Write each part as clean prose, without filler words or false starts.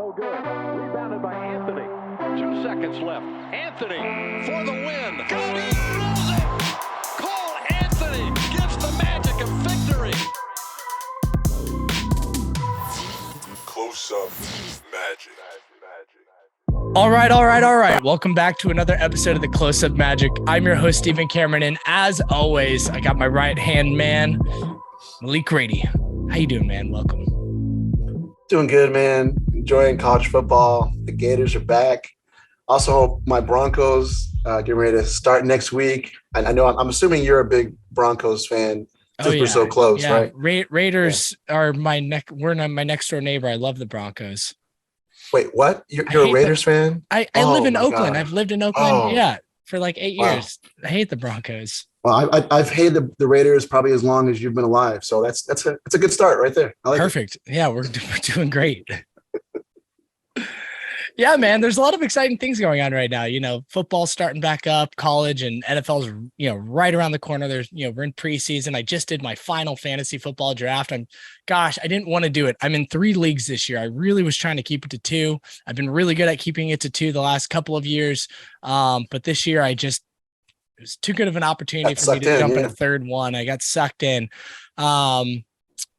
no good. Rebounded by Anthony. 2 seconds left. Anthony for the win. Got it. Rolls it. Cole Anthony gives the Magic a victory. Close Up Magic. All right. Welcome back to another episode of the Close Up Magic. I'm your host, Stephen Cameron, and as always, I got my right-hand man, Malik Rady. How you doing, man? Welcome. Doing good, man. Enjoying college football. The Gators are back. Also hope my Broncos get ready to start next week. I know I'm assuming you're a big Broncos fan. We're so close, right? Raiders are my next door neighbor. I love the Broncos. Wait, what? You're a Raiders fan? I live in Oakland. God. I've lived in Oakland, for like 8 years. I hate the Broncos. Well, I've hated the Raiders probably as long as you've been alive. So that's a good start right there. I like Perfect. It. Yeah, we're doing great. Yeah, man, there's a lot of exciting things going on right now. You know, football's starting back up, college and NFL's, right around the corner. There's, we're in preseason. I just did my final fantasy football draft. I didn't want to do it. I'm in 3 leagues this year. I really was trying to keep it to 2. I've been really good at keeping it to 2 the last couple of years. But this year it was too good of an opportunity for me to jump in a third one. I got sucked in.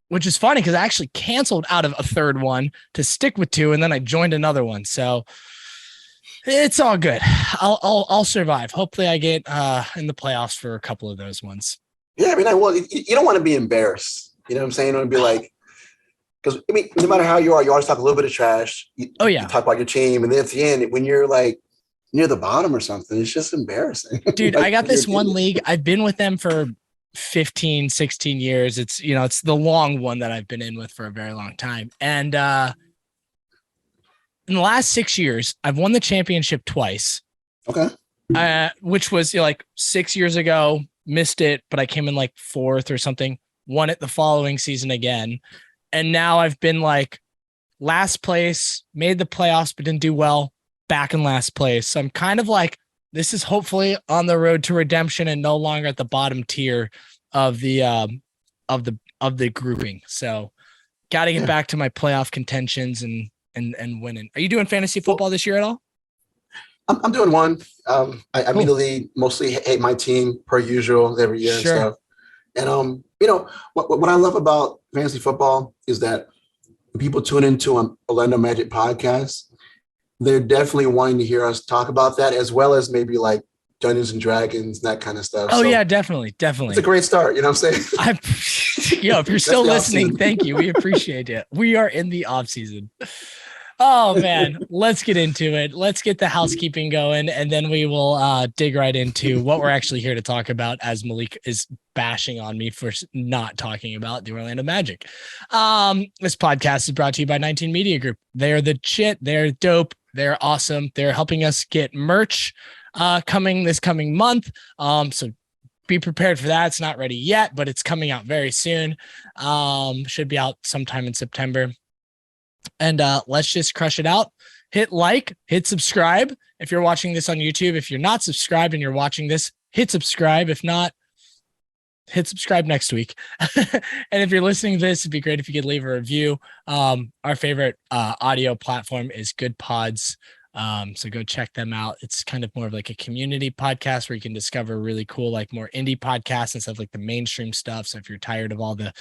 Which is funny because I actually canceled out of a third one to stick with 2, and then I joined another one. So it's all good. I'll survive. Hopefully, I get in the playoffs for a couple of those ones. Yeah, I mean, you don't want to be embarrassed. You know what I'm saying? You want to be like, because I mean, no matter how you are, you always talk a little bit of trash. You talk about your team, and then at the end, when you're like near the bottom or something, it's just embarrassing. Dude, I got this one league. I've been with them for 15, 16 years. It's, it's the long one that I've been in with for a very long time. And in the last 6 years, I've won the championship twice. Okay. Which was 6 years ago, missed it, but I came in like 4th or something, won it the following season again. And now I've been like last place, made the playoffs, but didn't do well, back in last place. So I'm kind of like, this is hopefully on the road to redemption and no longer at the bottom tier of the grouping. So got to get back to my playoff contentions and winning. Are you doing fantasy football this year at all? I'm doing one. I immediately mostly hate my team per usual every year and stuff. And what I love about fantasy football is that when people tune into an Orlando Magic podcast, they're definitely wanting to hear us talk about that, as well as maybe like Dungeons and Dragons, that kind of stuff. Oh, so yeah, definitely. It's a great start. You know what I'm saying? If you're still listening, thank you. We appreciate it. We are in the off season. Oh, man. Let's get into it. Let's get the housekeeping going, and then we will dig right into what we're actually here to talk about, as Malik is bashing on me for not talking about the Orlando Magic. This podcast is brought to you by 19 Media Group. They're the shit. They're dope. They're awesome. They're helping us get merch coming this coming month. So be prepared for that. It's not ready yet, but it's coming out very soon. Should be out sometime in September. And let's just crush it out. Hit like, hit subscribe. If you're watching this on YouTube, if you're not subscribed and you're watching this, hit subscribe. If not, hit subscribe next week. And if you're listening to this, it'd be great if you could leave a review. Our favorite audio platform is Good Pods. So go check them out. It's kind of more of like a community podcast where you can discover really cool, like more indie podcasts instead of like the mainstream stuff. So if you're tired of all the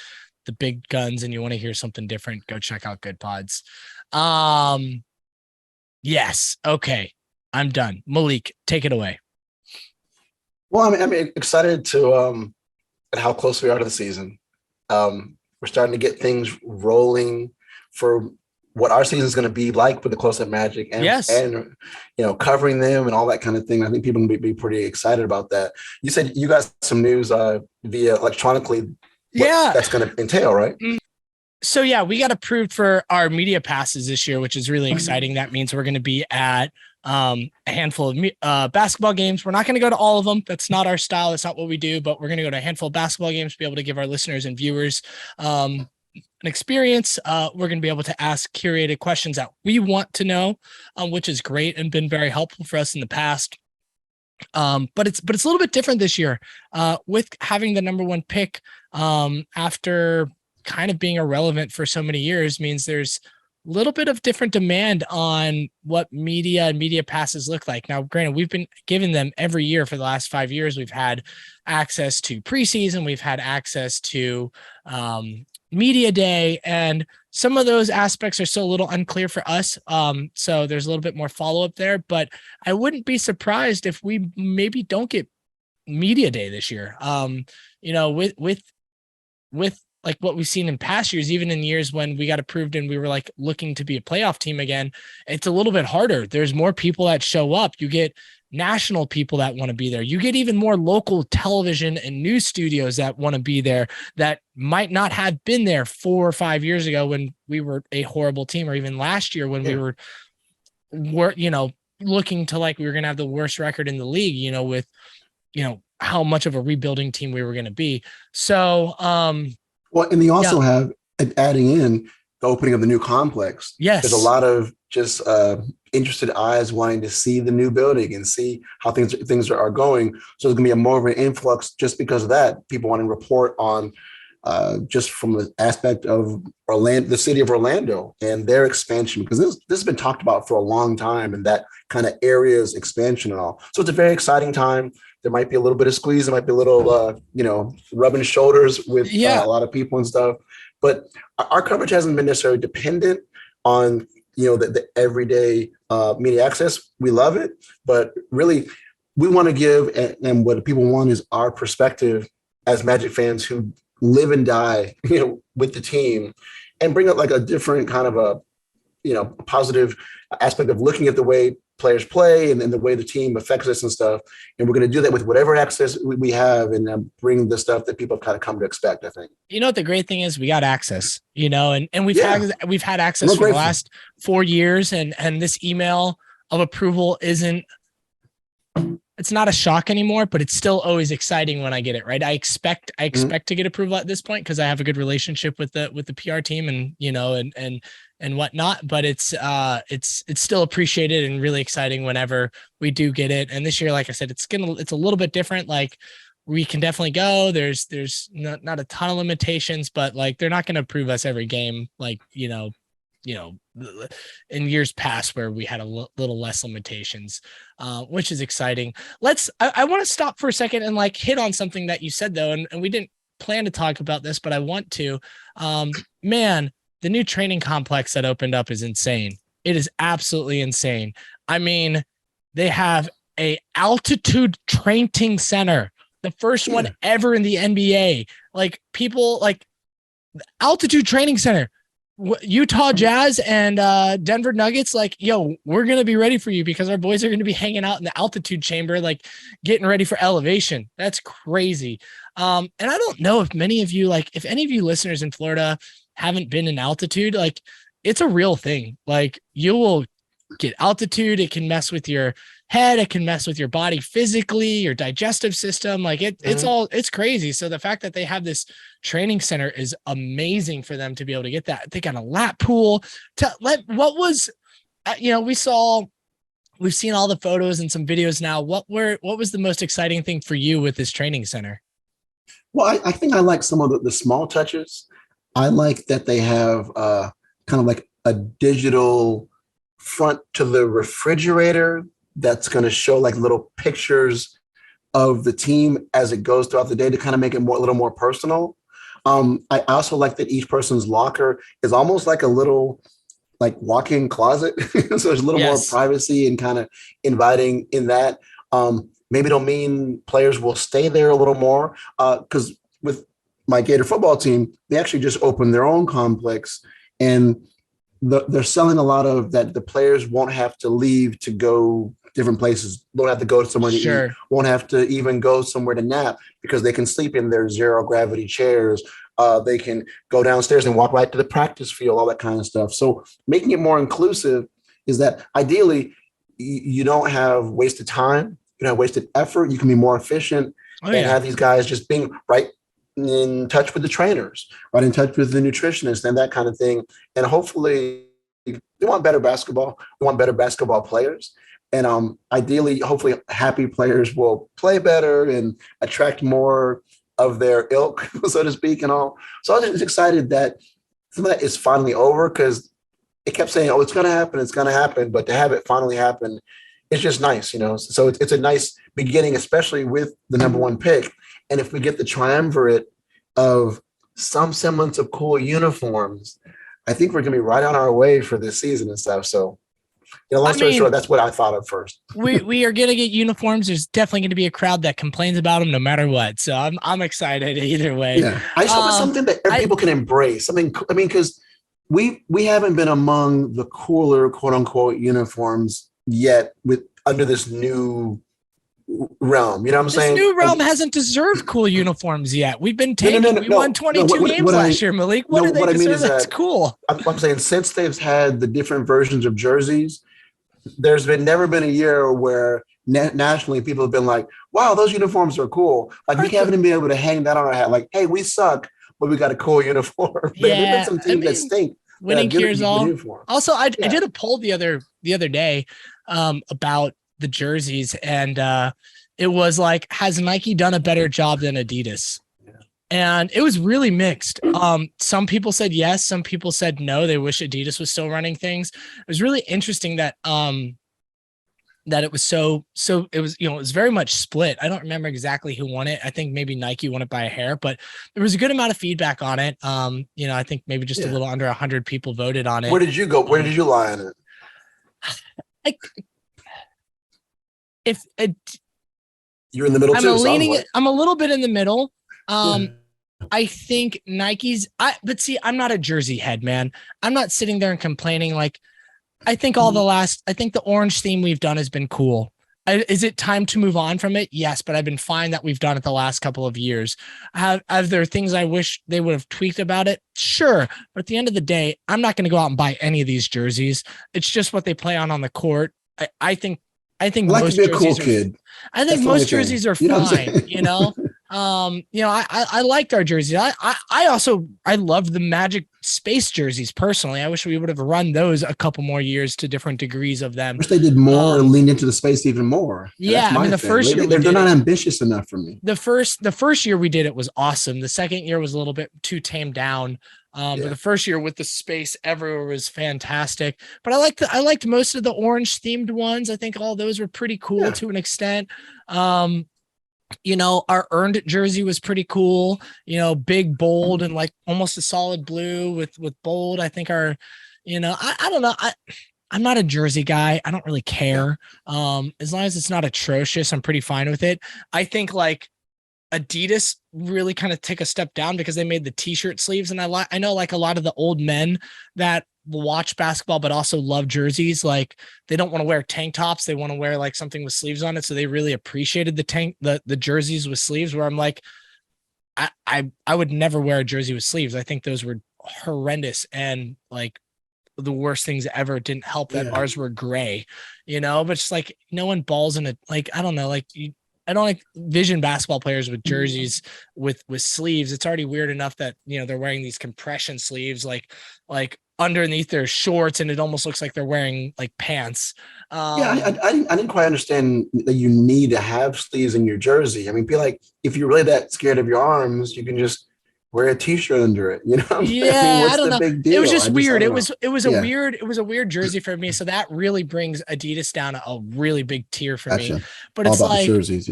big guns and you want to hear something different, go check out Good Pods. Yes. Okay. I'm done. Malik, take it away. Well, I'm excited to, at how close we are to the season. We're starting to get things rolling for what our season is going to be like with the Close Up Magic and covering them and all that kind of thing. I think people will be pretty excited about that. You said you got some news via electronically. That's going to entail, right? So yeah, we got approved for our media passes this year, which is really exciting. That means we're going to be at a handful of basketball games. We're not going to go to all of them. That's not our style. That's not what we do, but we're going to go to a handful of basketball games to be able to give our listeners and viewers an experience. We're going to be able to ask curated questions that we want to know, which is great and been very helpful for us in the past. But it's a little bit different this year with having the number 1 pick after kind of being irrelevant for so many years means there's little bit of different demand on what media and media passes look like. Now, granted, we've been giving them every year for the last 5 years. We've had access to preseason. We've had access to media day, and some of those aspects are still a little unclear for us. So there's a little bit more follow-up there, but I wouldn't be surprised if we maybe don't get media day this year. With like what we've seen in past years, even in years when we got approved and we were like looking to be a playoff team again, it's a little bit harder. There's more people that show up. You get national people that want to be there. You get even more local television and news studios that want to be there that might not have been there 4 or 5 years ago when we were a horrible team, or even last year when we were looking to like we were going to have the worst record in the league, with, how much of a rebuilding team we were going to be. So, well, and they also have, adding in the opening of the new complex. Yes. There's a lot of just interested eyes wanting to see the new building and see how things are going. So there's going to be a more of an influx just because of that. People want to report on just from the aspect of Orlando, the city of Orlando and their expansion, because this has been talked about for a long time, and that kind of area's expansion and all. So it's a very exciting time. There might be a little bit of squeeze. There might be a little, rubbing shoulders with a lot of people and stuff. But our coverage hasn't been necessarily dependent on, the everyday media access. We love it, but really we want to give, and what people want is our perspective as Magic fans who live and die, with the team, and bring up like a different kind of a positive aspect of looking at the way players play and the way the team affects us and stuff. And we're going to do that with whatever access we have, and bring the stuff that people have kind of come to expect, I think. What the great thing is, we got access, and we've had access for the last 4 years, and this email of approval it's not a shock anymore, but it's still always exciting when I get it, right? I expect to get approval at this point because I have a good relationship with the PR team and whatnot, but it's still appreciated and really exciting whenever we do get it. And this year, like I said, it's a little bit different. Like, we can definitely go. There's not a ton of limitations, but like, they're not going to approve us every game. Like, in years past where we had a little less limitations, which is exciting. I want to stop for a second and like hit on something that you said though. And we didn't plan to talk about this, but I want to, man, the new training complex that opened up is insane. It is absolutely insane. I mean, they have a altitude training center, the first one ever in the NBA. Like, people like altitude training center. Utah Jazz and Denver Nuggets, like, yo, we're going to be ready for you because our boys are going to be hanging out in the altitude chamber, like getting ready for elevation. That's crazy. And I don't know if many of you, like, if any of you listeners in Florida haven't been in altitude, like, it's a real thing. Like, you will get altitude. It can mess with your head. It can mess with your body physically, your digestive system. Like, it's crazy. So the fact that they have this training center is amazing for them to be able to get that. They got a lap pool. We've seen all the photos and some videos now. What was the most exciting thing for you with this training center? Well, I think I like some of the small touches. I like that they have kind of like a digital front to the refrigerator that's going to show like little pictures of the team as it goes throughout the day to kind of make it a little more personal. I also like that each person's locker is almost like a little like walk-in closet. So there's a little more privacy and kind of inviting in that. Maybe it'll mean players will stay there a little more because with my Gator football team, they actually just opened their own complex, and they're selling a lot of that. The players won't have to leave to go different places, don't have to go somewhere to eat, won't have to even go somewhere to nap because they can sleep in their zero gravity chairs. They can go downstairs and walk right to the practice field, all that kind of stuff. So making it more inclusive is that ideally you don't have wasted time, you don't have wasted effort. You can be more efficient and have these guys just being right in touch with the trainers, right in touch with the nutritionists and that kind of thing. And hopefully we want better basketball. We want better basketball players. And ideally, hopefully happy players will play better and attract more of their ilk, so to speak, and all. So I was just excited that some of that is finally over because it kept saying, "Oh, it's going to happen," but to have it finally happen, it's just nice, So it's a nice beginning, especially with the number one pick. And if we get the triumvirate of some semblance of cool uniforms, I think we're going to be right on our way for this season and stuff. So, long story short, that's what I thought of first. we are going to get uniforms. There's definitely going to be a crowd that complains about them no matter what. So I'm excited either way. Yeah, I just hope it's something that people can embrace. Because we haven't been among the cooler quote unquote uniforms yet under this new realm. You know what I'm saying? This new realm hasn't deserved cool uniforms yet. We've been taking. We won 22 games last year, Malik. What do they deserve? That's cool. I'm saying since they've had the different versions of jerseys, there's never been a year where nationally people have been like, "Wow, those uniforms are cool." Like we haven't even been able to hang that on our hat. Like, "Hey, we suck, but we got a cool uniform." Yeah, there's been some teams that stink. Winning cures all. Also, I did a poll the other day about the jerseys, and it was like, has Nike done a better job than Adidas? Yeah. And it was really mixed. Some people said yes, some people said no. They wish Adidas was still running things. It was really interesting that that it was so it was, it was very much split. I don't remember exactly who won it. I think maybe Nike won it by a hair, but there was a good amount of feedback on it. I think maybe just a little under 100 people voted on it. Where did you go? Where did you lie on it? You're in the middle too. I'm a little bit in the middle. I think Nike's. But see, I'm not a jersey head, man. I'm not sitting there and complaining. Like, I think I think the orange theme we've done has been cool. Is it time to move on from it? Yes, but I've been fine that we've done it the last couple of years. Are there things I wish they would have tweaked about it? Sure. But at the end of the day, I'm not going to go out and buy any of these jerseys. It's just what they play on the court. I think most jerseys are fine, I liked our jerseys. I loved the Magic Space jerseys personally. I wish we would have run those a couple more years to different degrees of them. I wish they did more and leaned into the space even more. Yeah, the first year they're not ambitious enough for me. The first year we did it was awesome. The second year was a little bit too tamed down. But the first year with the space everywhere was fantastic. But I liked most of the orange themed ones. I think all those were pretty cool to an extent. Our earned jersey was pretty cool, big, bold, and like almost a solid blue with bold. I think I don't know. I'm not a jersey guy. I don't really care. As long as it's not atrocious, I'm pretty fine with it. I think like Adidas really kind of take a step down because they made the t-shirt sleeves. And I know like a lot of the old men that watch basketball, but also love jerseys. Like they don't want to wear tank tops. They want to wear like something with sleeves on it. So they really appreciated the jerseys with sleeves, where I'm like, I would never wear a jersey with sleeves. I think those were horrendous and like the worst things ever. Didn't help that ours were gray, but it's like no one balls in it. Like, I don't know, like I don't like vision basketball players with jerseys with sleeves. It's already weird enough that, they're wearing these compression sleeves, like underneath their shorts, and it almost looks like they're wearing like pants. I didn't quite understand that you need to have sleeves in your jersey. I mean, if you're really that scared of your arms, you can just wear a t-shirt under it, I don't know. Big deal? It was just weird. It was a weird jersey for me. So that really brings Adidas down a really big tier for me. But it's like jerseys,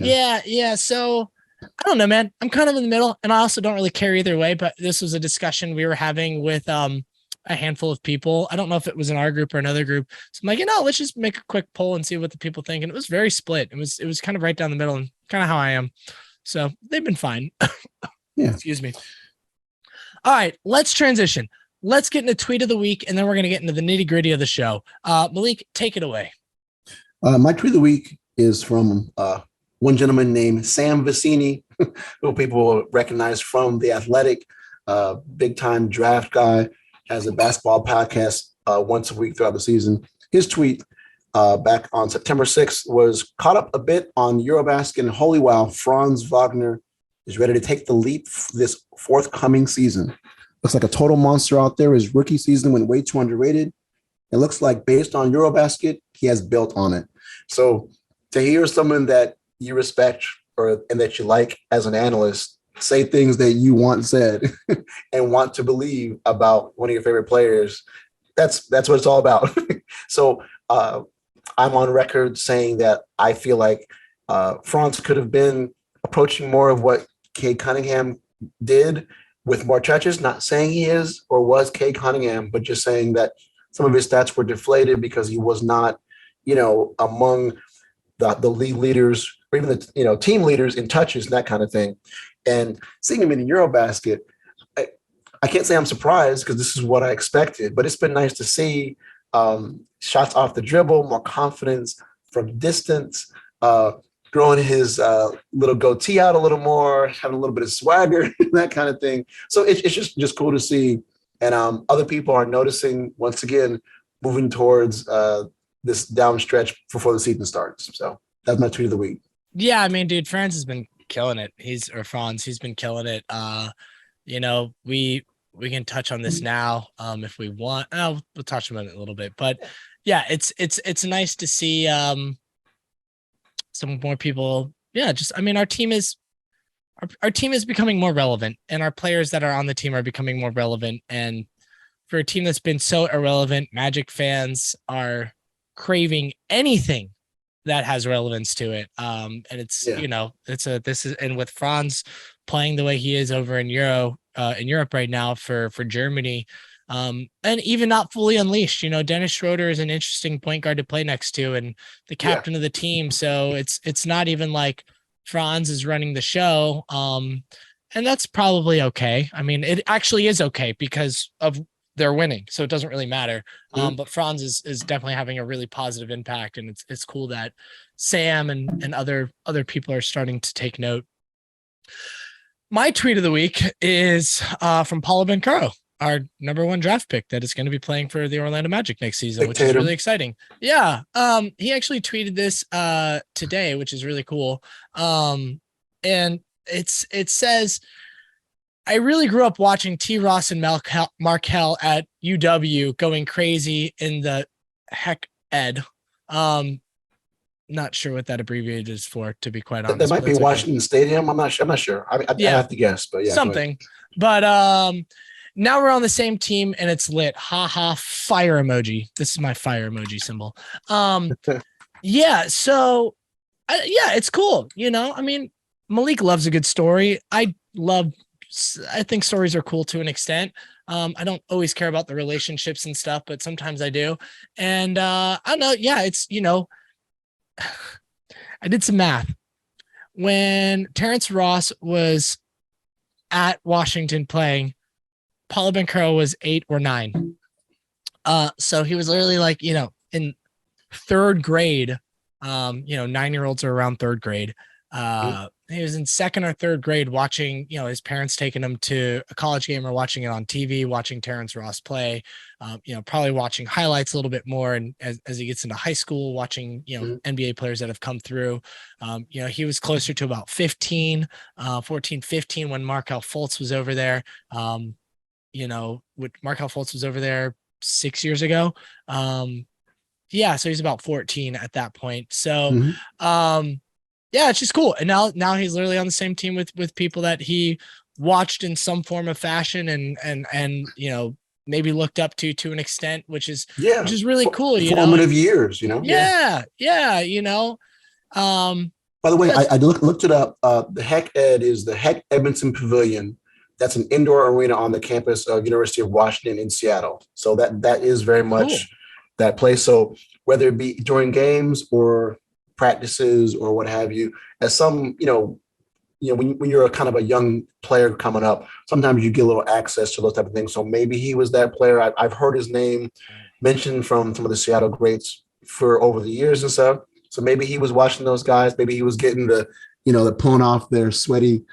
So I don't know, man. I'm kind of in the middle, and I also don't really care either way. But this was a discussion we were having with a handful of people. I don't know if it was in our group or another group. So I'm like, let's just make a quick poll and see what the people think. And it was very split. It was kind of right down the middle, and kind of how I am. So they've been fine. Excuse me. All right, let's transition. Let's get into tweet of the week, and then we're going to get into the nitty gritty of the show. Malik, take it away. My tweet of the week is from one gentleman named Sam Vecini, who people will recognize from The Athletic, big time draft guy, has a basketball podcast once a week throughout the season. His tweet back on September 6th was caught up a bit on Eurobasket, and holy wow, Franz Wagner is ready to take the leap this forthcoming season. Looks like a total monster out there. His rookie season went way too underrated. It looks like based on Eurobasket, he has built on it. So to hear someone that you respect and that you like as an analyst say things that you want said and want to believe about one of your favorite players, that's what it's all about. So I'm on record saying that I feel like Franz could have been approaching more of what Cade Cunningham did with more touches. Not saying he is or was Cade Cunningham, but just saying that some of his stats were deflated because he was not, among the league leaders or even the team leaders in touches and that kind of thing. And seeing him in the Eurobasket, I can't say I'm surprised because this is what I expected, but it's been nice to see shots off the dribble, more confidence from distance, growing his little goatee out a little more, having a little bit of swagger, that kind of thing. So it's just cool to see. And other people are noticing, once again, moving towards this down stretch before the season starts. So that's my tweet of the week. Yeah, I mean, dude, Franz has been killing it. Franz, he's been killing it. We can touch on this now if we want. We'll touch on it a little bit, but yeah, it's nice to see some more people. Yeah, our team is becoming more relevant, and our players that are on the team are becoming more relevant. And for a team that's been so irrelevant, Magic fans are craving anything that has relevance to it. And it's, and with Franz playing the way he is over in Europe right now for Germany, and even not fully unleashed, Dennis Schroeder is an interesting point guard to play next to and the captain of the team. So it's not even like Franz is running the show. And that's probably okay. I mean, it actually is okay because of they're winning, so it doesn't really matter. But Franz is definitely having a really positive impact, and it's cool that Sam and other people are starting to take note. My tweet of the week is from Paulo Banchero, our number 1 draft pick that is going to be playing for the Orlando Magic next season, which is really exciting. Yeah. He actually tweeted this today, which is really cool. And it says, I really grew up watching T. Ross and Markel at UW going crazy in the heck ed. Not sure what that abbreviated is for, to be quite honest. That might be Washington Stadium. I'm not sure. I have to guess, but yeah. Something. But now we're on the same team and it's lit. Ha ha, fire emoji. This is my fire emoji symbol. Yeah. So it's cool. I mean, Malik loves a good story. I think stories are cool to an extent. I don't always care about the relationships and stuff, but sometimes I do. And I don't know. Yeah, it's, I did some math. When Terrence Ross was at Washington playing, Paulo Banchero was 8 or 9. So he was literally like, in 3rd grade. 9-year-olds are around 3rd grade. He was in 2nd or 3rd grade watching, his parents taking him to a college game or watching it on TV, watching Terrence Ross play, probably watching highlights a little bit more. And as he gets into high school, watching, NBA players that have come through, he was closer to about 14, 15 when Markelle Fultz was over there. Markelle Fultz was over there 6 years ago. So he's about 14 at that point. So, yeah, it's just cool. And now he's literally on the same team with people that he watched in some form of fashion and maybe looked up to an extent, which is really cool. Formative years, Yeah. By the way, I looked it up. The Heck Ed is the Heck Edmondson Pavilion. That's an indoor arena on the campus of University of Washington in Seattle. So that is very much that place. So whether it be during games or practices or what have you, as some, when you're a kind of a young player coming up, sometimes you get a little access to those type of things. So maybe he was that player. I've heard his name mentioned from some of the Seattle greats for over the years and stuff. So maybe he was watching those guys. Maybe he was getting the pulling off their sweaty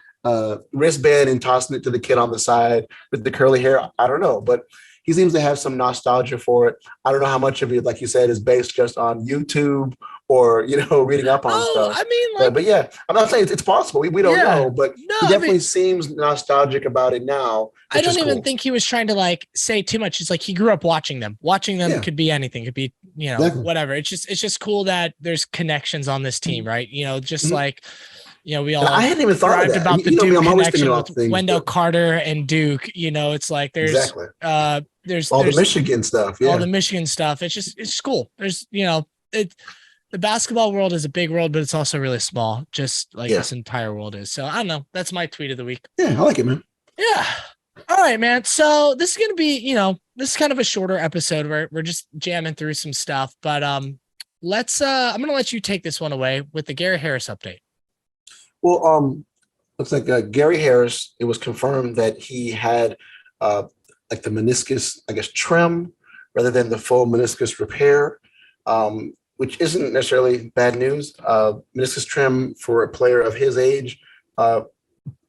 wristband and tossing it to the kid on the side with the curly hair. I don't know, but he seems to have some nostalgia for it. I don't know how much of it, like you said, is based just on YouTube or, reading up on stuff. I mean, but yeah, I'm not saying it's possible. We don't know, but he definitely seems nostalgic about it now. I don't even think he was trying to say too much. It's like he grew up watching them. Watching them could be anything. It could be, Exactly. whatever. It's just cool that there's connections on this team, right? Like We And all I hadn't even thought of that. about the You know me, Duke I'm always thinking connection about with things. Wendell Carter and Duke. It's like there's Exactly. there's All the Michigan stuff. all Yeah. the Michigan stuff. It's cool. There's the basketball world is a big world, but it's also really small, just like this entire world is. So I don't know. That's my tweet of the week. Yeah, I like it, man. Yeah. All right, man. So this is gonna be, this is kind of a shorter episode where we're just jamming through some stuff. But I'm gonna let you take this one away with the Gary Harris update. Well, looks like Gary Harris, it was confirmed that he had like the meniscus, I guess, trim rather than the full meniscus repair, which isn't necessarily bad news. Meniscus trim for a player of his age, the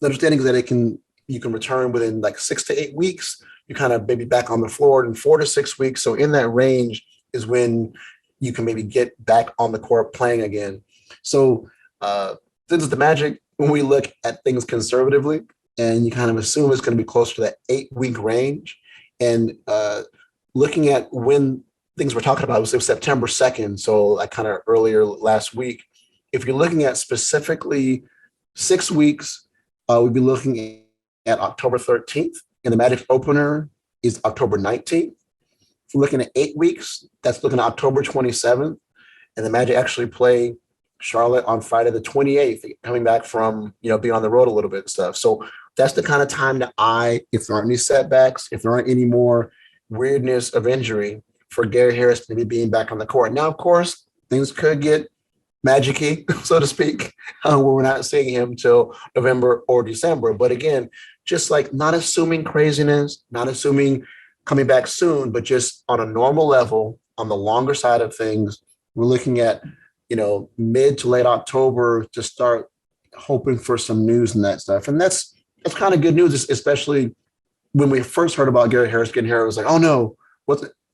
understanding is that you can return within like 6 to 8 weeks. You kind of maybe back on the floor in 4 to 6 weeks. So in that range is when you can maybe get back on the court playing again. So this is the Magic when we look at things conservatively, and you kind of assume it's going to be closer to that 8-week range. And looking at when things we're talking about, it was September 2nd, so like kind of earlier last week. If you're looking at specifically 6 weeks, we'd be looking at October 13th, and the Magic's opener is October 19th. If we're looking at 8 weeks, that's looking at October 27th, and the Magic actually play Charlotte on Friday the 28th, coming back from being on the road a little bit and stuff. So that's the kind of time that if there aren't any setbacks, if there aren't any more weirdness of injury, for Gary Harris to be being back on the court. Now, of course, things could get magic-y, so to speak, where we're not seeing him till November or December. But again, just like not assuming craziness, not assuming coming back soon, but just on a normal level, on the longer side of things, we're looking at, mid to late October to start hoping for some news and that stuff. And that's kind of good news, especially when we first heard about Gary Harris getting here. It was like, oh no,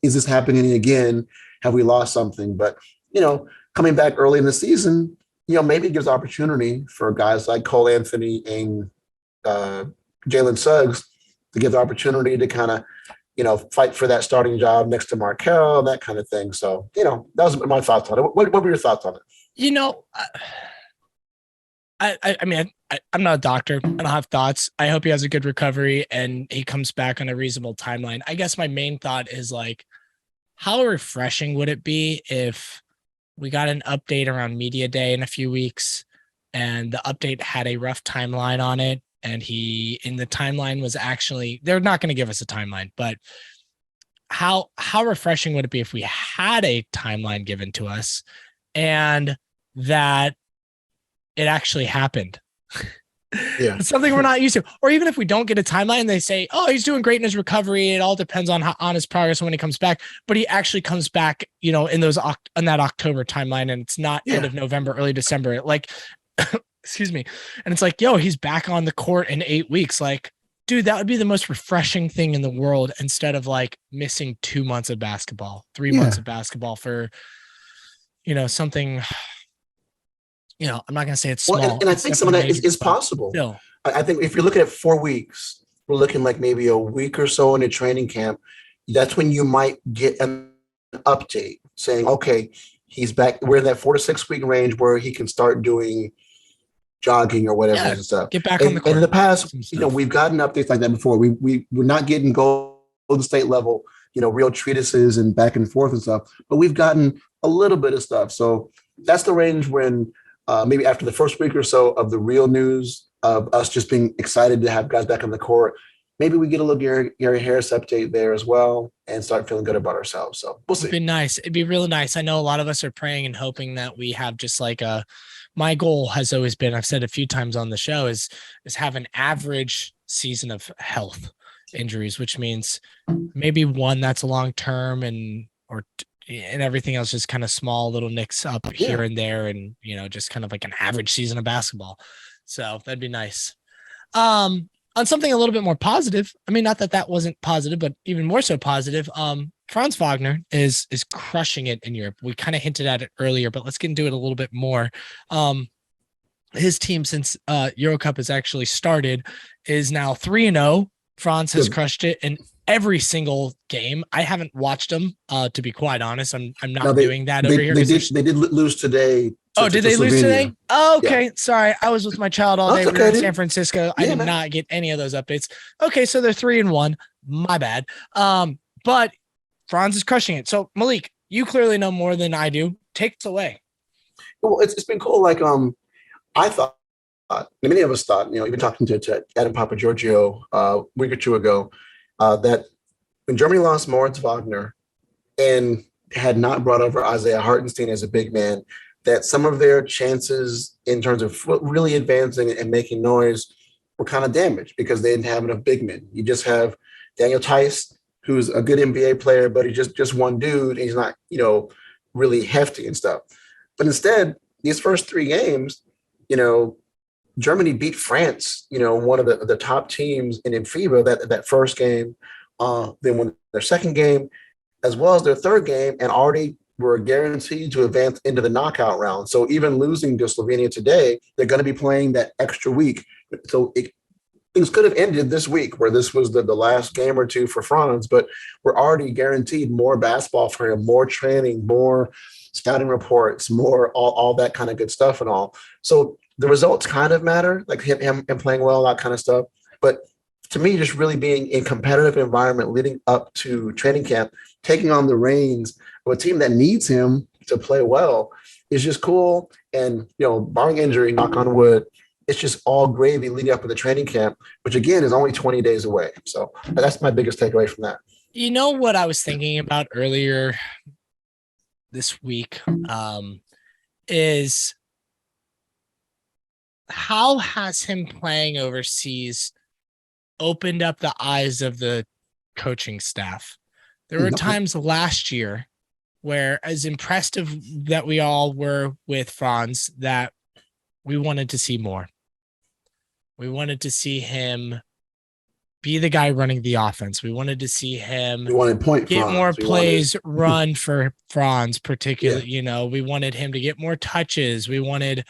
is this happening again? Have we lost something? But, coming back early in the season, maybe it gives opportunity for guys like Cole Anthony and Jalen Suggs to give the opportunity to kind of, fight for that starting job next to Markelle, that kind of thing. So, that was my thoughts on it. What were your thoughts on it? I mean, I'm not a doctor. I don't have thoughts. I hope he has a good recovery and he comes back on a reasonable timeline. I guess my main thought is like, how refreshing would it be if we got an update around media day in a few weeks and the update had a rough timeline on it. And in the timeline was actually, they're not going to give us a timeline, but how refreshing would it be if we had a timeline given to us and that it actually happened? Yeah. It's something we're not used to. Or even if we don't get a timeline, they say, oh, he's doing great in his recovery. It all depends on his progress when he comes back. But he actually comes back, in that October timeline, and it's not end of November, early December. Like, excuse me. And it's like, yo, he's back on the court in 8 weeks. Like, dude, that would be the most refreshing thing in the world instead of like missing 2 months of basketball, 3 months of basketball for, something. I'm not going to say it's small. Well, and I think some of that is possible. Still. I think if you're looking at 4 weeks, we're looking like maybe a week or so in a training camp. That's when you might get an update saying, okay, he's back. We're in that 4 to 6 week range where he can start doing jogging or whatever and stuff. Get back on the court. And in the past, we've gotten updates like that before. We're not getting Golden State level, real treatises and back and forth and stuff, but we've gotten a little bit of stuff. So that's the range when maybe after the first week or so of the real news of us just being excited to have guys back on the court, maybe we get a little Gary Harris update there as well and start feeling good about ourselves. So we'll see. It'd be nice. It'd be really nice. I know a lot of us are praying and hoping that we have just like my goal has always been, I've said a few times on the show, is have an average season of health injuries, which means maybe one that's a long-term and everything else just kind of small little nicks up here and there. And, just kind of like an average season of basketball. So that'd be nice. On something a little bit more positive. I mean, not that wasn't positive, but even more so positive. Franz Wagner is crushing it in Europe. We kind of hinted at it earlier, but let's get into it a little bit more. His team, since Euro Cup has actually started, is now 3-0, Franz has crushed it in every single game. I haven't watched them, to be quite honest. I'm not doing that over here. They did lose today. Did they lose today? Oh, okay. Yeah. Sorry. I was with my child all day. We were in San Francisco. I did not get any of those updates. Okay. So they're 3-1. My bad. But Franz is crushing it. So Malik, you clearly know more than I do. Take it away. Well, it's been cool. Like, I thought, many of us thought, even talking to Adam Papagiorgio a week or two ago, that when Germany lost Franz Wagner and had not brought over Isaiah Hartenstein as a big man, that some of their chances in terms of really advancing and making noise were kind of damaged because they didn't have enough big men. You just have Daniel Tice, who's a good NBA player, but he's just one dude. And he's not, really hefty and stuff. But instead, these first 3 games, Germany beat France, one of the top teams in FIBA that first game, then won their second game, as well as their third game, and already were guaranteed to advance into the knockout round. So even losing to Slovenia today, they're going to be playing that extra week. So things could have ended this week, where this was the last game or two for Franz, but we're already guaranteed more basketball for him, more training, more scouting reports, more all that kind of good stuff and all. So the results kind of matter, like him playing well, that kind of stuff. But to me, just really being in competitive environment leading up to training camp, taking on the reins of a team that needs him to play well is just cool. And, barring injury, knock on wood, it's just all gravy leading up to the training camp, which again is only 20 days away. So that's my biggest takeaway from that. You know what I was thinking about earlier this week is how has him playing overseas opened up the eyes of the coaching staff? There were times last year where, as impressive that we all were with Franz, that we wanted to see more. We wanted to see him be the guy running the offense. We wanted to see him get more plays run for Franz, particularly, we wanted him to get more touches. We wanted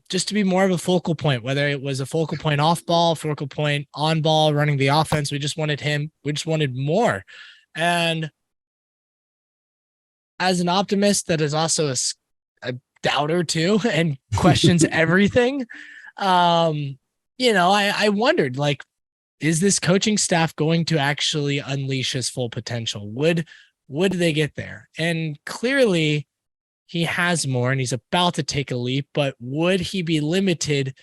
just to be more of a focal point, whether it was a focal point off ball, focal point on ball, running the offense. We just wanted more. And as an optimist that is also a doubter too and questions everything, I wondered, like, is this coaching staff going to actually unleash his full potential? Would they get there? And clearly he has more and he's about to take a leap, but would he be limited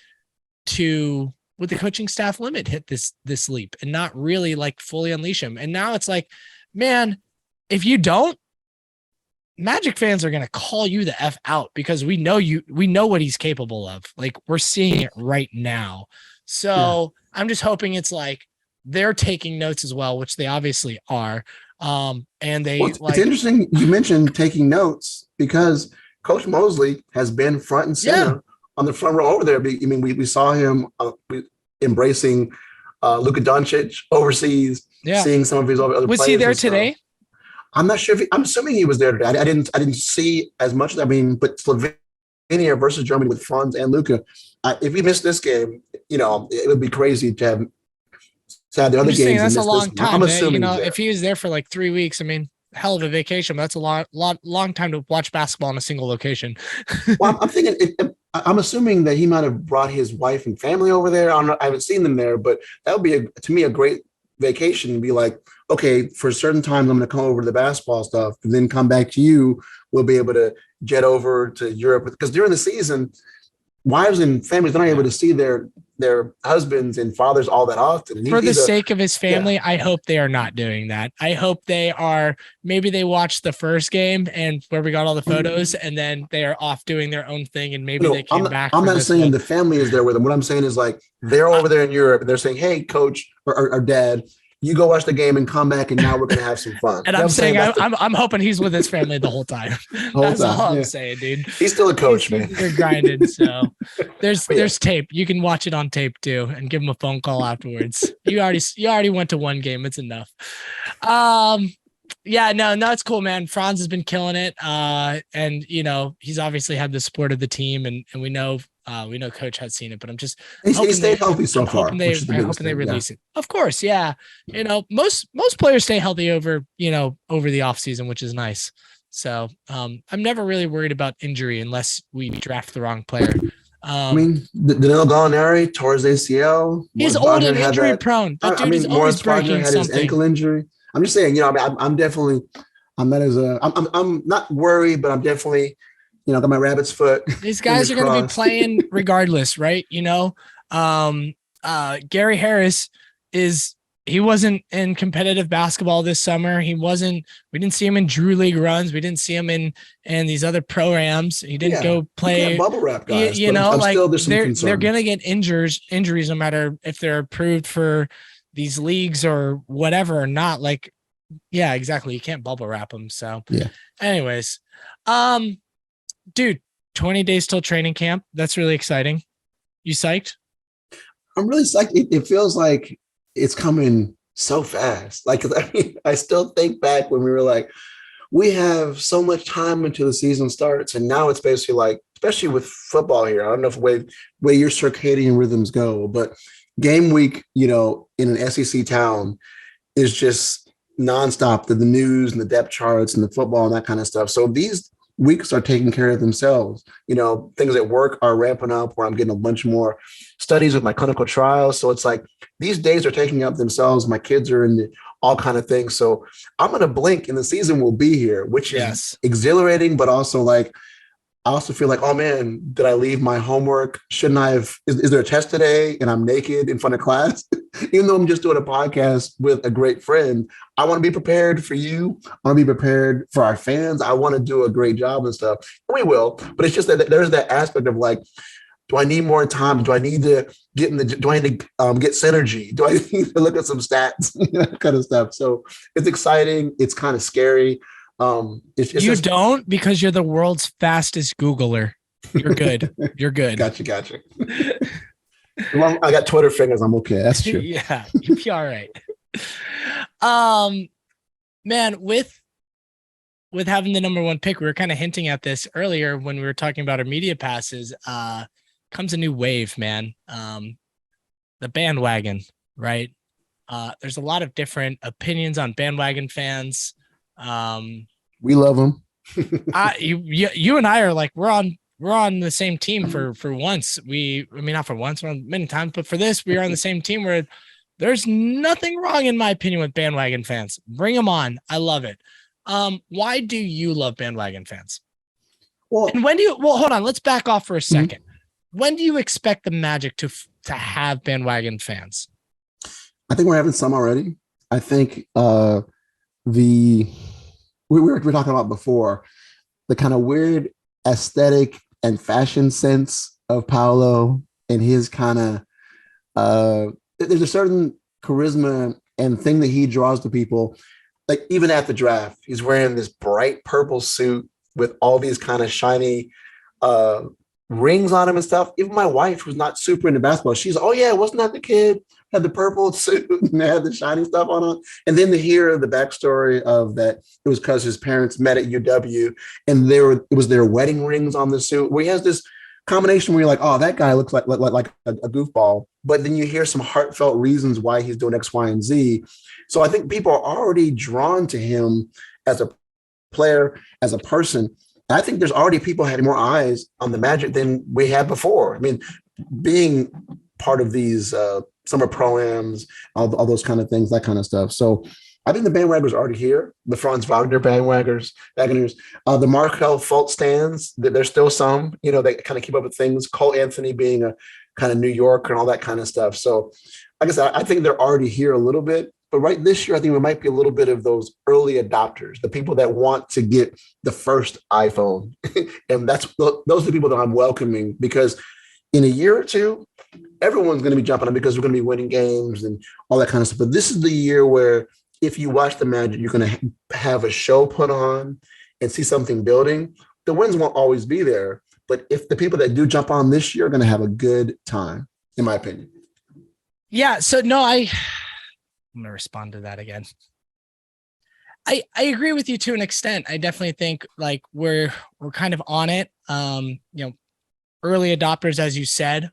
to, would the coaching staff hit this leap and not really like fully unleash him? And now it's like, man, if you don't, Magic fans are going to call you the F out because we know what he's capable of. Like, we're seeing it right now. So I'm just hoping it's like they're taking notes as well, which they obviously are. And it's interesting you mentioned taking notes because Coach Mosley has been front and center on the front row over there. I mean, we saw him embracing Luka Doncic overseas, seeing some of his other players. Was he there today? I'm not sure I'm assuming he was there today. I didn't see as much. I mean, but Slovenia versus Germany with Franz and Luka. If we missed this game, it would be crazy to have the other games. That's a long time. I'm assuming if he was there for like 3 weeks, I mean, hell of a vacation. But that's a long time to watch basketball in a single location. Well, I'm thinking. I'm assuming that he might have brought his wife and family over there. I haven't seen them there, but that would be to me a great vacation to be like, okay, for certain times I'm going to come over to the basketball stuff and then come back to you. We'll be able to jet over to Europe because during the season, wives and families are not able to see their husbands and fathers all that often. For the sake of his family, I hope they are not doing that. I hope they are, maybe they watched the first game and where we got all the photos and then they are off doing their own thing and maybe they came back. I'm not saying the family is there with them. What I'm saying is like they're over there in Europe and they're saying, hey, coach or dad, you go watch the game and come back, and now we're gonna have some fun. And I'm saying I'm hoping he's with his family the whole time. That's all I'm saying, dude. He's still a coach, man. They're grinding. So there's tape. You can watch it on tape too, and give him a phone call afterwards. You already went to one game. It's enough. No, it's cool, man. Franz has been killing it. And he's obviously had the support of the team, and we know We know Coach had seen it, but I'm just He hoping stayed healthy so far, hoping they which is the biggest hoping they thing. release it. Of course, yeah. Most players stay healthy over the off season, which is nice. So I'm never really worried about injury unless we draft the wrong player. I mean, Danilo Gallinari tore his ACL. He's Moritz old Wagner and had injury that. prone. That dude is always Moritz Wagner breaking had his something. ankle injury. I'm just saying, I'm definitely, I'm not worried, but I'm definitely, got my rabbit's foot. These guys are going to be playing regardless, right? Gary Harris he wasn't in competitive basketball this summer. We didn't see him in Drew League runs. We didn't see him in these other programs. He didn't go play. You can't bubble wrap guys. They're going to get injuries no matter if they're approved for these leagues or whatever or not. Like, yeah, exactly. You can't bubble wrap them. So yeah. Anyways, dude, 20 days till training camp. That's really exciting. You psyched? I'm really psyched. It feels like it's coming so fast. Like, I still think back when we were like, we have so much time until the season starts. And now it's basically like, especially with football here, I don't know if way your circadian rhythms go, but game week, in an SEC town is just nonstop. The news and the depth charts and the football and that kind of stuff. So these weeks are taking care of themselves. Things at work are ramping up where I'm getting a bunch more studies with my clinical trials. So it's like these days are taking up themselves. My kids are in all kind of things. So I'm going to blink and the season will be here, which is exhilarating, but also like, I also feel like, oh man, did I leave my homework? Shouldn't I have, is there a test today and I'm naked in front of class? Even though I'm just doing a podcast with a great friend, I want to be prepared for you. I want to be prepared for our fans. I want to do a great job and stuff. And we will, but it's just that there's that aspect of like, do I need more time? Do I need to get do I need to get synergy? Do I need to look at some stats? That kind of stuff. So it's exciting. It's kind of scary. You don't, because you're the world's fastest Googler. You're good. You're good. Gotcha. Well, I got Twitter fingers. I'm okay. That's true. Yeah, you'll be all right. Man, with having the number one pick, we were kind of hinting at this earlier when we were talking about our media passes. Comes a new wave, man. The bandwagon, right? There's a lot of different opinions on bandwagon fans. We love them. You and I are like, we're on the same team for once. Not for once, we're on many times, but for this, we are on the same team where there's nothing wrong, in my opinion, with bandwagon fans. Bring them on. I love it. Why do you love bandwagon fans? Well, and hold on, let's back off for a second. Mm-hmm. When do you expect the Magic to have bandwagon fans? I think we're having some already. I think we were talking about before, the kind of weird aesthetic and fashion sense of Paolo and his kind of there's a certain charisma and thing that he draws to people. Like even at the draft, he's wearing this bright purple suit with all these kind of shiny rings on him and stuff. Even my wife, who's not super into basketball, she's, oh yeah, wasn't that the kid had the purple suit and had the shiny stuff on him? And then to hear the backstory of that, it was because his parents met at UW and it was their wedding rings on the suit, where he has this combination where you're like, oh, that guy looks like a goofball. But then you hear some heartfelt reasons why he's doing X, Y, and Z. So I think people are already drawn to him as a player, as a person. I think there's already people having more eyes on the Magic than we had before. I mean, being part of these summer pro-ams, all those kind of things, that kind of stuff. So I think the bandwagoners are already here. The Franz Wagner bandwagoners, the Markel Fultz stands, there's still some, that kind of keep up with things. Cole Anthony being a kind of New Yorker and all that kind of stuff. So I guess I think they're already here a little bit. But right this year, I think we might be a little bit of those early adopters, the people that want to get the first iPhone. And those are the people that I'm welcoming, because in a year or two, everyone's going to be jumping on because we're going to be winning games and all that kind of stuff. But this is the year where if you watch the Magic, you're going to have a show put on and see something building. The wins won't always be there. But if the people that do jump on this year are going to have a good time, in my opinion. Yeah. So no, I'm going to respond to that again. I agree with you to an extent. I definitely think like we're kind of on it. early adopters, as you said.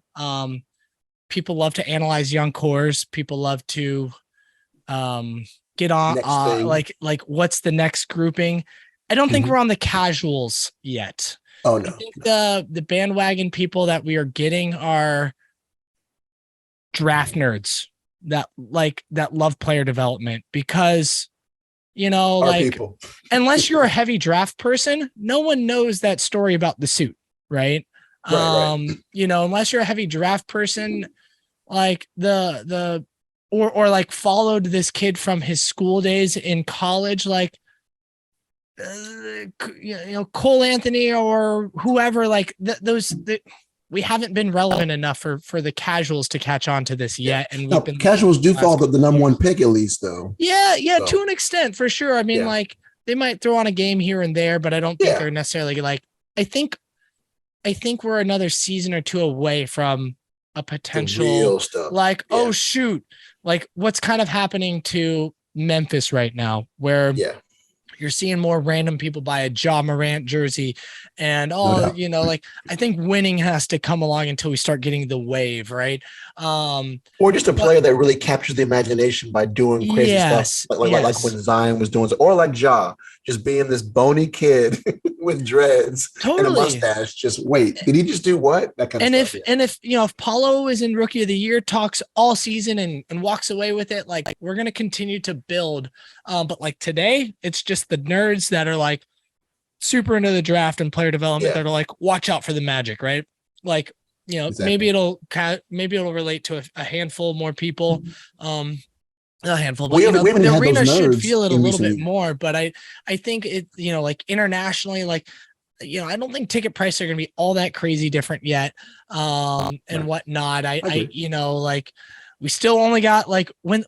People love to analyze young cores. People love to get on like what's the next grouping. I don't think we're on the casuals yet. Oh no. I think the bandwagon people that we are getting are draft nerds that love player development, because people. Unless you're a heavy draft person, no one knows that story about the suit, right? Right. Unless you're a heavy draft person, like or like followed this kid from his school days in college, like Cole Anthony or whoever, like we haven't been relevant enough for the casuals to catch on to this yet. And now, casuals do fall the number one pick, at least, though. Yeah, so. To an extent, for sure. I mean, like they might throw on a game here and there, but I don't think they're necessarily like. I think we're another season or two away from a potential real stuff. Like, oh shoot, like what's kind of happening to Memphis right now, where you're seeing more random people buy a Ja Morant jersey, and like I think winning has to come along until we start getting the wave, right? Or just a player that really captures the imagination by doing crazy stuff, like when Zion was doing, or like Ja, just being this bony kid with dreads and a mustache. Just wait, did he just do what? That kind of stuff. And if Paulo is in Rookie of the Year talks all season and walks away with it, like we're gonna continue to build. But like today, it's just the nerds that are like super into the draft and player development that are like, watch out for the Magic, right? Like, maybe it'll relate to a handful more people. A handful, but the arena should feel it a little bit more. But I think it, like internationally, like, I don't think ticket prices are going to be all that crazy different yet. And whatnot. I like we still only got like when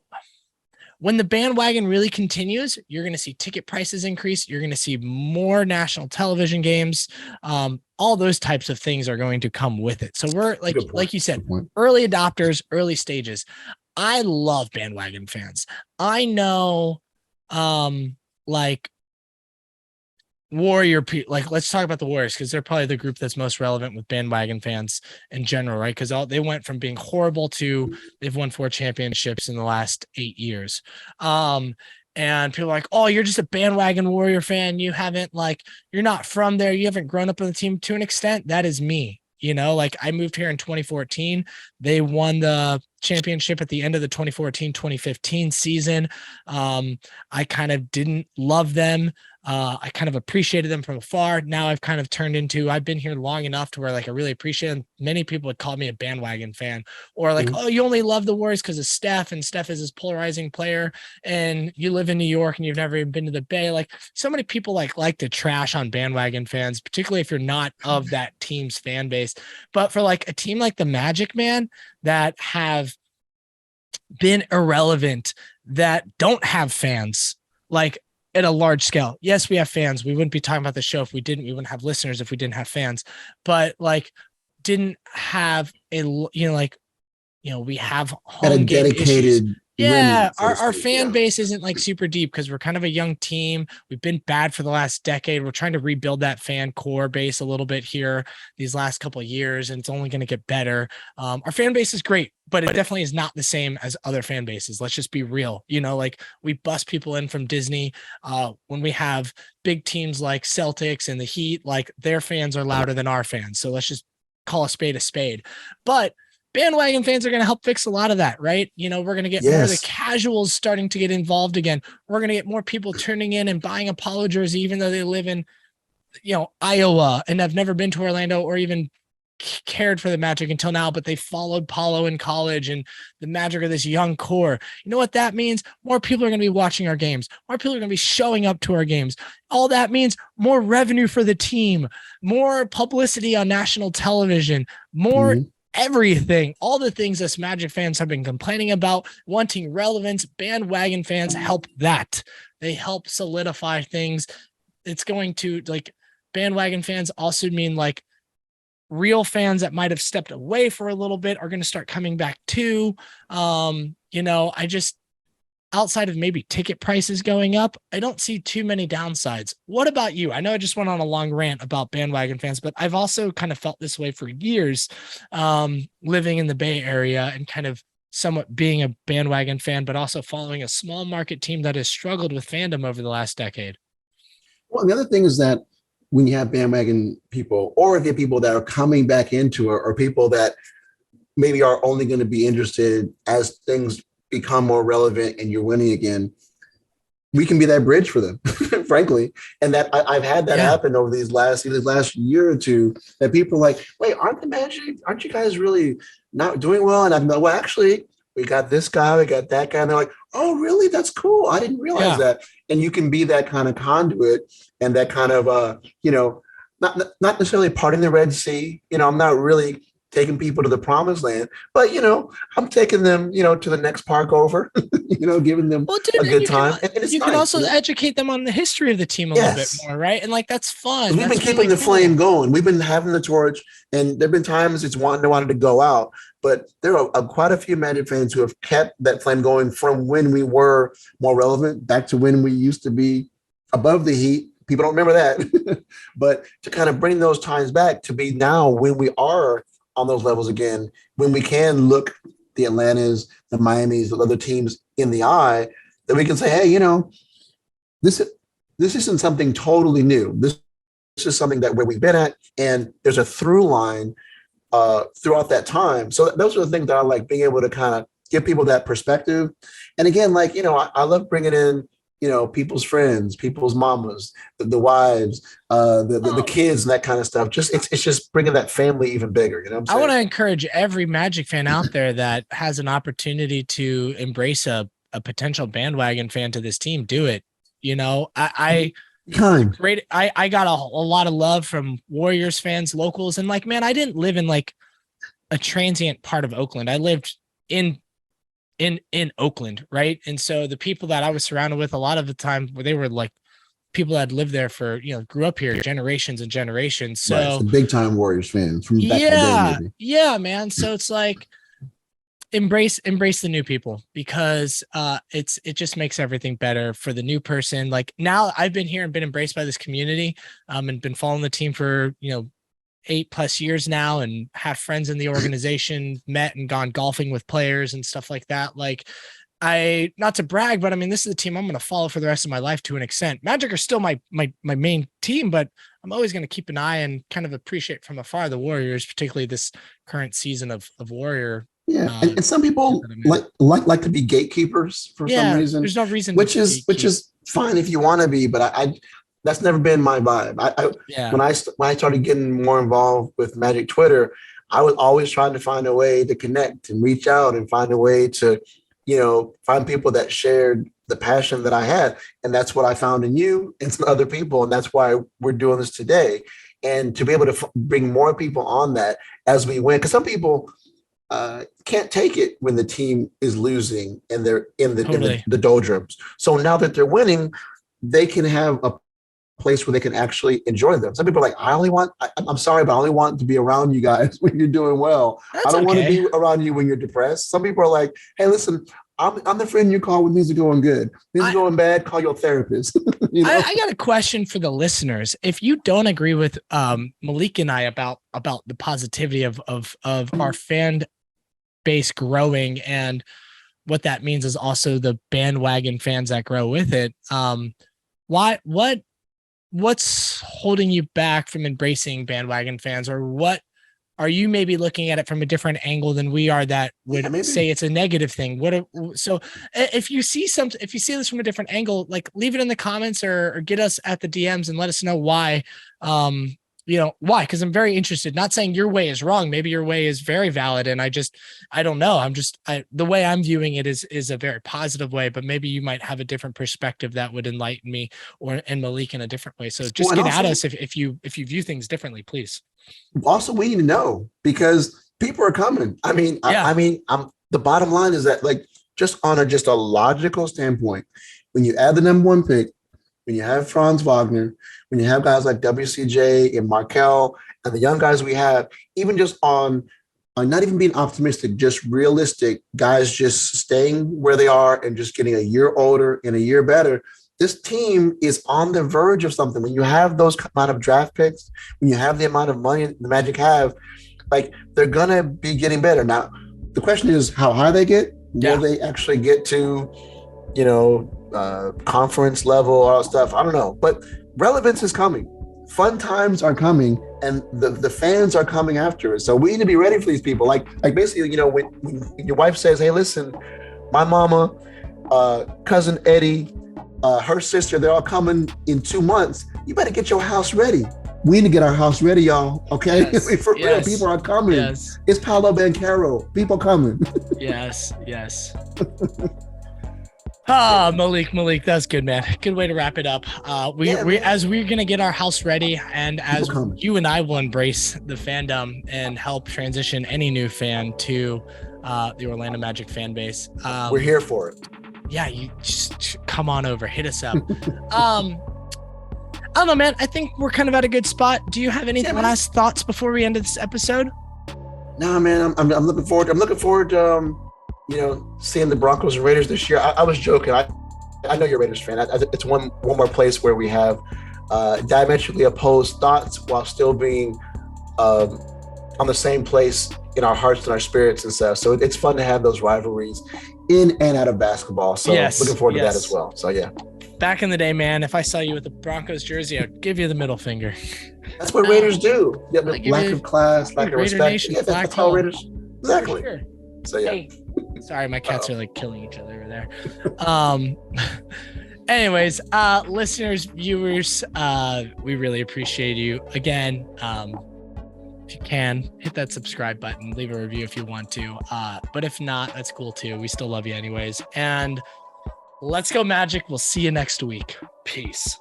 the bandwagon really continues, you're going to see ticket prices increase. You're going to see more national television games. All those types of things are going to come with it. So we're like you said, early adopters, early stages. I love bandwagon fans. I know, like Warrior people, like let's talk about the Warriors, because they're probably the group that's most relevant with bandwagon fans in general, right? Because they went from being horrible to they've won 4 championships in the last 8 years. And people are like, oh, you're just a bandwagon Warrior fan. You haven't you're not from there. You haven't grown up on the team. To an extent, that is me. Like I moved here in 2014. They won the championship at the end of the 2014-2015 season. I kind of didn't love them. I kind of appreciated them from afar. Now I've kind of turned into, I've been here long enough to where I really appreciate them. Many people would call me a bandwagon fan, or oh, you only love the Warriors because of Steph, and Steph is this polarizing player, and you live in New York and you've never even been to the Bay. Like so many people like to trash on bandwagon fans, particularly if you're not of that team's fan base. But for a team like the Magic, man, that have been irrelevant, that don't have fans, at a large scale. Yes, we have fans. We wouldn't be talking about the show if we didn't. We wouldn't have listeners if we didn't have fans. But didn't have we have home game dedicated issues. Yeah, our fan base isn't super deep because we're kind of a young team. We've been bad for the last decade. We're trying to rebuild that fan core base a little bit here these last couple of years, and it's only going to get better. Our fan base is great, but it definitely is not the same as other fan bases. Let's just be real. We bust people in from Disney. When we have big teams like Celtics and the Heat, their fans are louder than our fans. So let's just call a spade a spade. But bandwagon fans are going to help fix a lot of that, right? We're going to get more of the casuals starting to get involved again. We're going to get more people turning in and buying a Polo jersey, even though they live in, Iowa and have never been to Orlando or even cared for the Magic until now, but they followed Polo in college, and the Magic are this young core. You know what that means? More people are going to be watching our games. More people are going to be showing up to our games. All that means more revenue for the team, more publicity on national television, more everything, all the things us Magic fans have been complaining about, wanting relevance. Bandwagon fans help that. They help solidify things. It's going to bandwagon fans also mean real fans that might have stepped away for a little bit are going to start coming back too. outside of maybe ticket prices going up, I don't see too many downsides. What about you? I know I just went on a long rant about bandwagon fans, but I've also kind of felt this way for years, living in the Bay Area and kind of somewhat being a bandwagon fan, but also following a small market team that has struggled with fandom over the last decade. Well, the other thing is that when you have bandwagon people, or if you have people that are coming back into it, or people that maybe are only going to be interested as things become more relevant and you're winning again, we can be that bridge for them, frankly. And that I've had that happen over these last year or two, that people are like, wait, aren't you guys really not doing well? And I'm like, well, actually, we got this guy, we got that guy. And they're like, oh, really? That's cool. I didn't realize that. And you can be that kind of conduit and that kind of, not necessarily parting the Red Sea. I'm not really taking people to the promised land, but I'm taking them, to the next park over, giving them a good time. And you can also educate them on the history of the team a little bit more, right? And that's fun. We've been keeping the flame going. We've been having the torch, and there've been times it's wanted to go out, but there are quite a few Magic fans who have kept that flame going from when we were more relevant back to when we used to be above the heat. People don't remember that, but to kind of bring those times back to be now when we are on those levels again, when we can look the Atlantas, the Miamis, the other teams in the eye, that we can say, hey, this isn't something totally new. This is something that where we've been at, and there's a through line throughout that time. So those are the things that I like, being able to kind of give people that perspective. And again, I love bringing in, people's friends, people's mamas, the wives, the kids, and that kind of stuff. It's just bringing that family even bigger. I want to encourage every Magic fan out there that has an opportunity to embrace a potential bandwagon fan to this team. Do it. I got a lot of love from Warriors fans, locals, and I didn't live in a transient part of Oakland. I lived in Oakland, right? And so the people that I was surrounded with a lot of the time, they were people that lived there for, grew up here generations and generations. So right, big time Warriors fans from back in the day, yeah, man. So it's embrace the new people, because it just makes everything better for the new person. Now I've been here and been embraced by this community, and been following the team for 8+ years now, and have friends in the organization, met and gone golfing with players and stuff like that. Not to brag, but this is the team I'm going to follow for the rest of my life to an extent. Magic are still my main team, but I'm always going to keep an eye and kind of appreciate from afar the Warriors, particularly this current season of Warrior. Yeah. And some people like to be gatekeepers for some reason. There's no reason, which is fine if you want to be, but I that's never been my vibe. When I started getting more involved with Magic Twitter, I was always trying to find a way to connect and reach out and find a way to, find people that shared the passion that I had. And that's what I found in you and some other people. And that's why we're doing this today. And to be able to bring more people on that as we win, because some people can't take it when the team is losing and they're in the doldrums. So now that they're winning, they can have a place where they can actually enjoy them. Some people are like, I'm sorry, but I only want to be around you guys when you're doing well. I don't want to be around you when you're depressed. Some people are like, hey, listen, I'm the friend you call when things are going good. Things are going bad, call your therapist. I got a question for the listeners. If you don't agree with Malik and I about the positivity of our fan base growing, and what that means is also the bandwagon fans that grow with it, what's holding you back from embracing bandwagon fans, or what are you maybe looking at it from a different angle than we are that would say it's a negative thing? So if you see this from a different angle, leave it in the comments or get us at the DMs and let us know why. Why? Because I'm very interested. Not saying your way is wrong. Maybe your way is very valid. And I don't know. The way I'm viewing it is a very positive way, but maybe you might have a different perspective that would enlighten me and Malik in a different way. So just get at us if you view things differently, please. Also, we need to know, because people are coming. The bottom line is that just on a logical standpoint, when you add the number one pick, when you have Franz Wagner, when you have guys like WCJ and Markel and the young guys we have, even just on not even being optimistic, just realistic, guys just staying where they are and just getting a year older and a year better. This team is on the verge of something. When you have those amount of draft picks, when you have the amount of money the Magic have, like they're gonna be getting better. Now, the question is how high they get. Will they actually get to, conference level, all that stuff? I don't know. But relevance is coming. Fun times are coming, and the fans are coming after it. So we need to be ready for these people. Like basically, when your wife says, "Hey, listen, my mama, cousin Eddie, her sister, they're all coming in 2 months. You better get your house ready." We need to get our house ready, y'all. Okay, Yes, for real, people are coming. Yes. It's Paolo Banchero. People coming. Yes. Malik, that's good, man. Good way to wrap it up. As we're gonna get our house ready, and as you and I will embrace the fandom and help transition any new fan to the Orlando Magic fan base. We're here for it. Yeah, you just come on over, hit us up. I don't know, man. I think we're kind of at a good spot. Do you have any last thoughts before we end this episode? No, man. I'm looking forward. I'm looking forward to seeing the Broncos and Raiders this year. I was joking. I know you're a Raiders fan. It's one more place where we have diametrically opposed thoughts while still being on the same place in our hearts and our spirits and stuff. So it's fun to have those rivalries in and out of basketball. So looking forward to that as well. So yeah. Back in the day, man, if I saw you with the Broncos jersey, I'd give you the middle finger. That's what Raiders do. Yeah, lack of class, lack of respect. Nation, yeah, that's how Raiders. Exactly. Sure. So yeah. Hey, sorry, my cats are like killing each other over there. Anyways, listeners, viewers, we really appreciate you. Again, if you can, hit that subscribe button, leave a review if you want to. But if not, that's cool too. We still love you anyways. And let's go Magic. We'll see you next week. Peace.